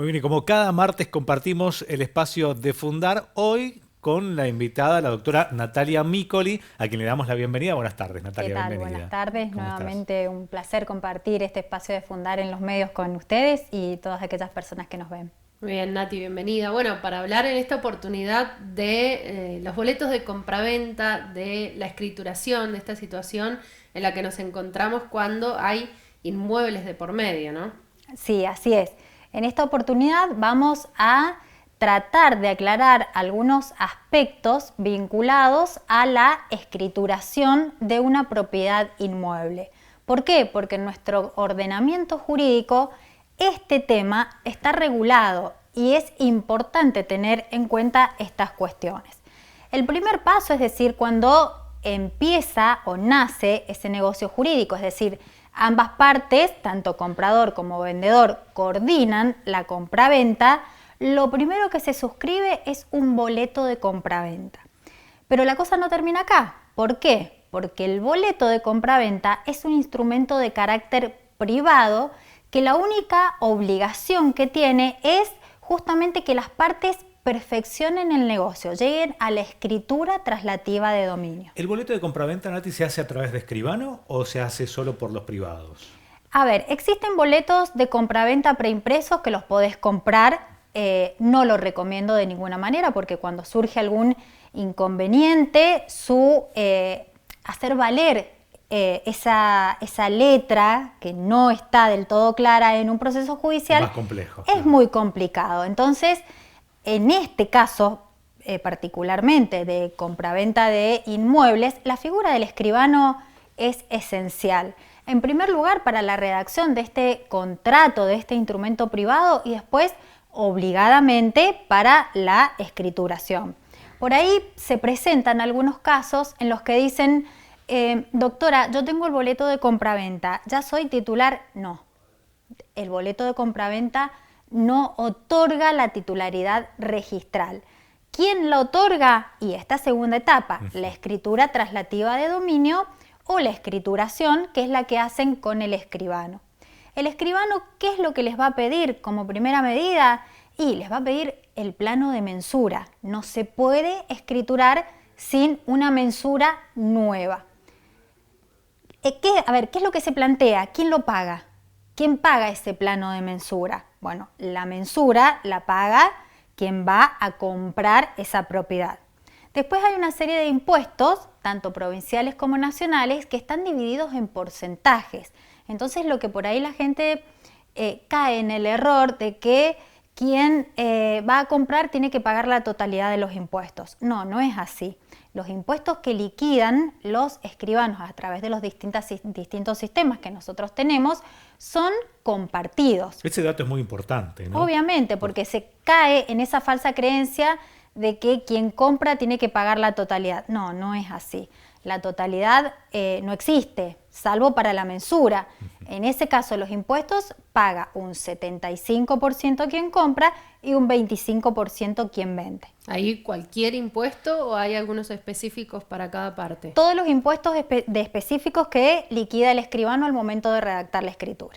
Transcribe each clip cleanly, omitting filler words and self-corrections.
Muy bien, y como cada martes compartimos el espacio de Fundar, hoy con la invitada, la doctora Natalia Micoli, a quien le damos la bienvenida. Buenas tardes, ¿Qué Natalia, tal? bienvenida. Buenas tardes. ¿Cómo estás? Nuevamente un placer compartir este espacio de Fundar en los medios con ustedes y todas aquellas personas que nos ven. Muy bien, Nati, bienvenida. Bueno, para hablar en esta oportunidad de los boletos de compraventa, de la escrituración, de esta situación en la que nos encontramos cuando hay inmuebles de por medio, ¿no? Sí, así es. En esta oportunidad vamos a tratar de aclarar algunos aspectos vinculados a la escrituración de una propiedad inmueble. ¿Por qué? Porque en nuestro ordenamiento jurídico este tema está regulado y es importante tener en cuenta estas cuestiones. El primer paso, es decir, cuando empieza o nace ese negocio jurídico, es decir, ambas partes, tanto comprador como vendedor, coordinan la compraventa, lo primero que se suscribe es un boleto de compraventa. Pero la cosa no termina acá. ¿Por qué? Porque el boleto de compraventa es un instrumento de carácter privado que la única obligación que tiene es justamente que las partes perfeccionen el negocio, lleguen a la escritura traslativa de dominio. ¿El boleto de compraventa, Nati, se hace a través de escribano o se hace solo por los privados? A ver, existen boletos de compraventa preimpresos que los podés comprar. No lo recomiendo de ninguna manera porque cuando surge algún inconveniente, hacer valer esa letra que no está del todo clara en un proceso judicial Más complejo. Es muy complicado. Entonces, en este caso, particularmente de compraventa de inmuebles, la figura del escribano es esencial. En primer lugar, para la redacción de este contrato, de este instrumento privado y después, obligadamente, para la escrituración. Por ahí se presentan algunos casos en los que dicen, doctora, yo tengo el boleto de compraventa, ¿ya soy titular? No. El boleto de compraventa no otorga la titularidad registral. ¿Quién la otorga? Y esta segunda etapa, la escritura traslativa de dominio o la escrituración, que es la que hacen con el escribano. El escribano, ¿qué es lo que les va a pedir como primera medida? Y les va a pedir el plano de mensura. No se puede escriturar sin una mensura nueva. ¿Qué es lo que se plantea? ¿Quién lo paga? ¿Quién paga ese plano de mensura? Bueno, la mensura la paga quien va a comprar esa propiedad. Después hay una serie de impuestos, tanto provinciales como nacionales, que están divididos en porcentajes. Entonces, lo que por ahí la gente cae en el error de que quien va a comprar tiene que pagar la totalidad de los impuestos. No, no es así. Los impuestos que liquidan los escribanos a través de los distintos sistemas que nosotros tenemos son compartidos. Ese dato es muy importante, ¿no? Obviamente, porque se cae en esa falsa creencia de que quien compra tiene que pagar la totalidad. No, no es así. La totalidad no existe, salvo para la mensura. En ese caso, los impuestos paga un 75% quien compra y un 25% quien vende. ¿Hay cualquier impuesto o hay algunos específicos para cada parte? Todos los impuestos específicos que liquida el escribano al momento de redactar la escritura.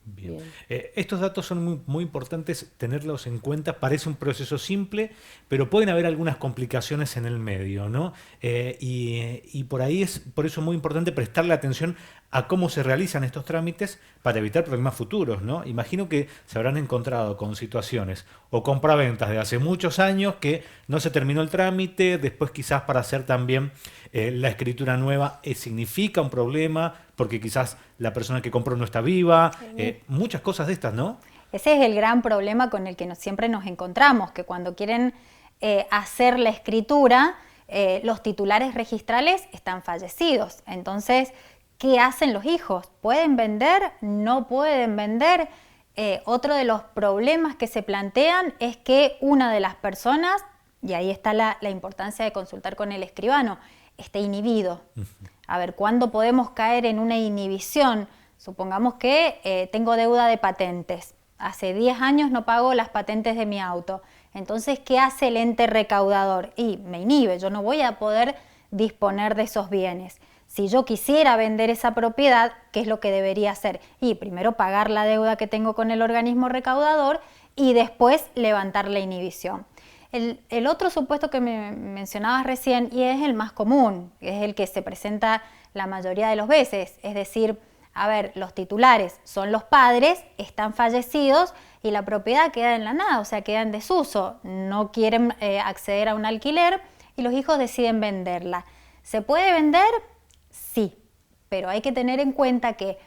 Bien. Estos datos son muy importantes tenerlos en cuenta. Parece un proceso simple, pero pueden haber algunas complicaciones en el medio, ¿no? Y por ahí por eso es muy importante prestarle atención a cómo se realizan estos trámites para evitar problemas futuros, ¿no? Imagino que se habrán encontrado con situaciones o compraventas de hace muchos años que no se terminó el trámite, después quizás para hacer también la escritura nueva significa un problema porque quizás la persona que compró no está viva, muchas cosas de estas, ¿no? Ese es el gran problema con el que siempre nos encontramos, que cuando quieren hacer la escritura, los titulares registrales están fallecidos. Entonces, ¿qué hacen los hijos? ¿Pueden vender? ¿No pueden vender? Otro de los problemas que se plantean es que una de las personas, y ahí está la importancia de consultar con el escribano, esté inhibido. A ver, ¿cuándo podemos caer en una inhibición? Supongamos que tengo deuda de patentes. Hace 10 años no pago las patentes de mi auto. Entonces, ¿qué hace el ente recaudador? Y me inhibe, yo no voy a poder disponer de esos bienes. Si yo quisiera vender esa propiedad, ¿qué es lo que debería hacer? Y primero pagar la deuda que tengo con el organismo recaudador y después levantar la inhibición. El otro supuesto que me mencionabas recién, y es el más común, es el que se presenta la mayoría de las veces, es decir, a ver, los titulares son los padres, están fallecidos y la propiedad queda en la nada, o sea, queda en desuso, no quieren acceder a un alquiler y los hijos deciden venderla. ¿Se puede vender? Sí, pero hay que tener en cuenta que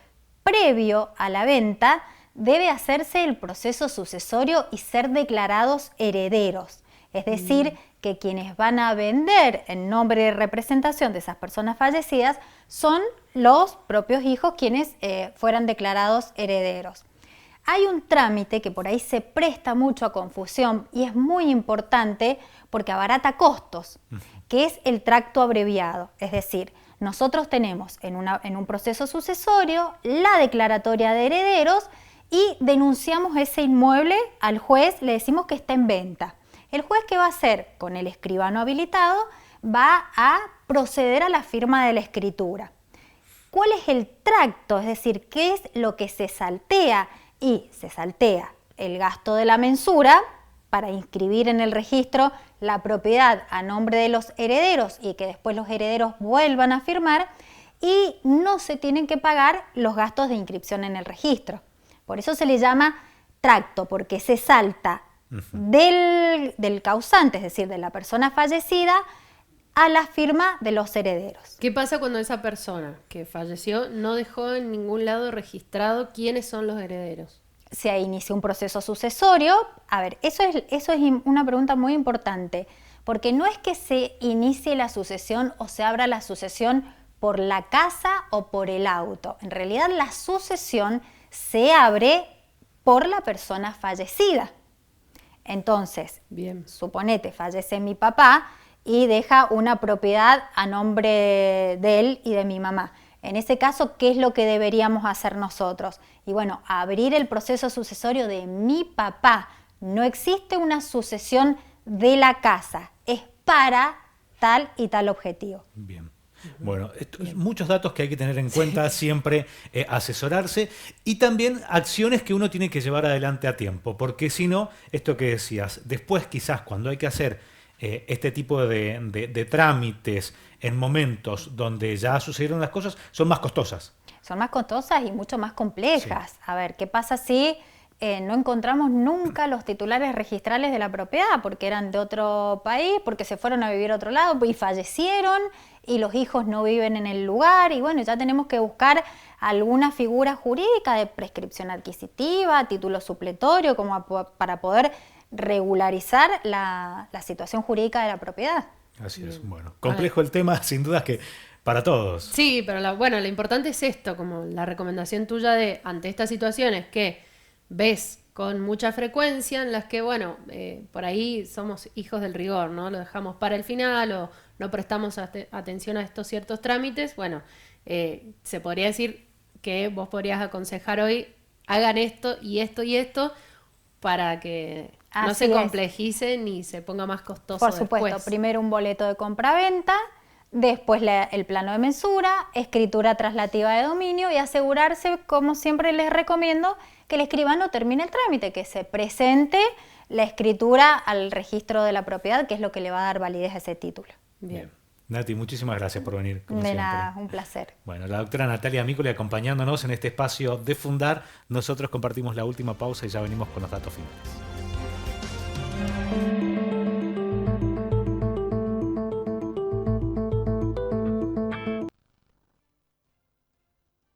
previo a la venta debe hacerse el proceso sucesorio y ser declarados herederos. Es decir, que quienes van a vender en nombre de representación de esas personas fallecidas son los propios hijos quienes fueran declarados herederos. Hay un trámite que por ahí se presta mucho a confusión y es muy importante porque abarata costos, que es el tracto abreviado. Es decir, nosotros tenemos en un proceso sucesorio la declaratoria de herederos y denunciamos ese inmueble al juez, le decimos que está en venta. El juez, ¿qué va a hacer? Con el escribano habilitado va a proceder a la firma de la escritura. ¿Cuál es el tracto? Es decir, ¿qué es lo que se saltea? Y se saltea el gasto de la mensura para inscribir en el registro la propiedad a nombre de los herederos y que después los herederos vuelvan a firmar, y no se tienen que pagar los gastos de inscripción en el registro. Por eso se le llama tracto, porque se salta del causante, es decir, de la persona fallecida, a la firma de los herederos. ¿Qué pasa cuando esa persona que falleció no dejó en ningún lado registrado quiénes son los herederos? Se inicia un proceso sucesorio. A ver, eso es una pregunta muy importante, porque no es que se inicie la sucesión o se abra la sucesión por la casa o por el auto. En realidad la sucesión se abre por la persona fallecida. Entonces, bien, suponete, fallece mi papá y deja una propiedad a nombre de él y de mi mamá. En ese caso, ¿qué es lo que deberíamos hacer nosotros? Y bueno, abrir el proceso sucesorio de mi papá. No existe una sucesión de la casa, es para tal y tal objetivo. Bien. Bueno, muchos datos que hay que tener en cuenta, siempre asesorarse, y también acciones que uno tiene que llevar adelante a tiempo, porque si no, esto que decías, después quizás cuando hay que hacer este tipo de trámites en momentos donde ya sucedieron las cosas, son más costosas. Son más costosas y mucho más complejas. Sí. A ver, ¿qué pasa si no encontramos nunca los titulares registrales de la propiedad porque eran de otro país, porque se fueron a vivir a otro lado y fallecieron y los hijos no viven en el lugar? Y bueno, ya tenemos que buscar alguna figura jurídica de prescripción adquisitiva, título supletorio, como para poder regularizar la situación jurídica de la propiedad. Así es. Bueno, complejo el tema, sin duda que para todos. Sí, pero lo importante es esto, como la recomendación tuya de ante estas situaciones que ves con mucha frecuencia en las que, por ahí somos hijos del rigor, ¿no? Lo dejamos para el final o no prestamos atención a estos ciertos trámites. Se podría decir que vos podrías aconsejar hoy, hagan esto y esto y esto para que no se complejice ni se ponga más costoso. Por supuesto, después. Primero un boleto de compraventa, después el plano de mensura, escritura traslativa de dominio y asegurarse, como siempre les recomiendo, que el escribano termine el trámite, que se presente la escritura al registro de la propiedad, que es lo que le va a dar validez a ese título. Bien. Nati, muchísimas gracias por venir. Como de siempre. Nada, un placer. Bueno, la doctora Natalia Mícoli acompañándonos en este espacio de Fundar. Nosotros compartimos la última pausa y ya venimos con los datos finales.